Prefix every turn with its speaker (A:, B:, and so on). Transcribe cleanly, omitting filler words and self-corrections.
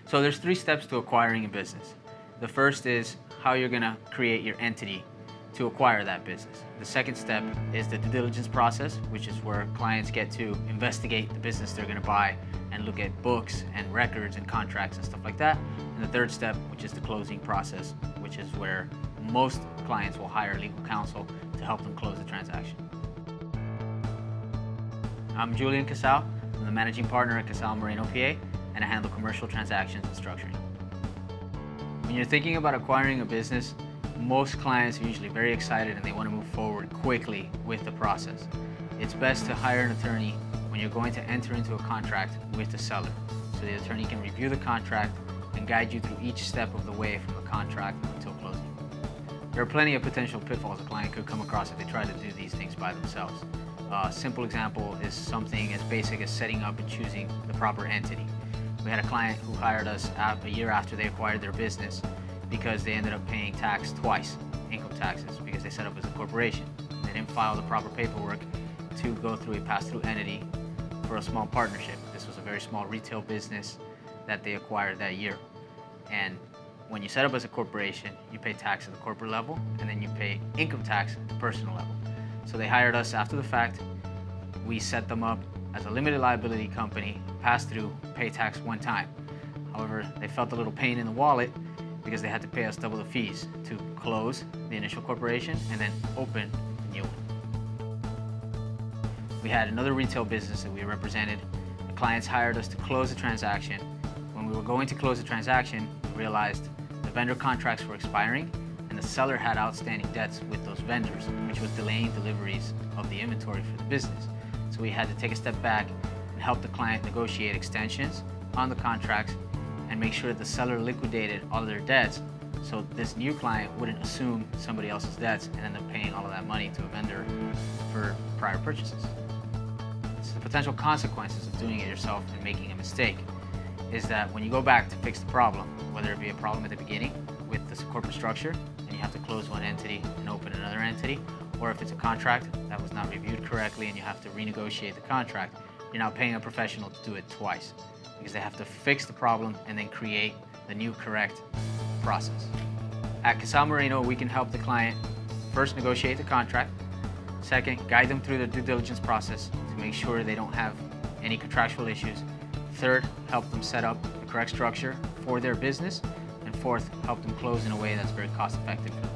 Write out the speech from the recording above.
A: So there's 3 steps to acquiring a business. The first is how you're going to create your entity to acquire that business. The second step is the due diligence process, which is where clients get to investigate the business they're going to buy and look at books and records and contracts and stuff like that. And the third step, which is the closing process, which is where most clients will hire legal counsel to help them close the transaction. I'm Julian Casal. I'm the managing partner at Casal Moreno, PA, and I handle commercial transactions and structuring. When you're thinking about acquiring a business, most clients are usually very excited and they want to move forward quickly with the process. It's best to hire an attorney when you're going to enter into a contract with the seller, so the attorney can review the contract and guide you through each step of the way from the contract until closing. There are plenty of potential pitfalls a client could come across if they try to do these things by themselves. A simple example is something as basic as setting up and choosing the proper entity. We had a client who hired us a year after they acquired their business because they ended up paying tax twice, income taxes, because they set up as a corporation. They didn't file the proper paperwork to go through a pass-through entity for a small partnership. This was a very small retail business that they acquired that year. And when you set up as a corporation, you pay tax at the corporate level, and then you pay income tax at the personal level. So they hired us after the fact. We set them up as a limited liability company, pass through, pay tax one time. However, they felt a little pain in the wallet because they had to pay us double the fees to close the initial corporation and then open the new one. We had another retail business that we represented. The clients hired us to close the transaction. When we were going to close the transaction, we realized the vendor contracts were expiring and the seller had outstanding debts with those vendors, which was delaying deliveries of the inventory for the business. So we had to take a step back and help the client negotiate extensions on the contracts and make sure the seller liquidated all of their debts so this new client wouldn't assume somebody else's debts and end up paying all of that money to a vendor for prior purchases. So the potential consequences of doing it yourself and making a mistake is that when you go back to fix the problem, whether it be a problem at the beginning with this corporate structure and you have to close one entity and open another entity, or if it's a contract that was not reviewed correctly and you have to renegotiate the contract, you're now paying a professional to do it twice because they have to fix the problem and then create the new correct process. At Casal Moreno, we can help the client first negotiate the contract, second, guide them through the due diligence process to make sure they don't have any contractual issues, third, help them set up the correct structure for their business, and fourth, help them close in a way that's very cost effective for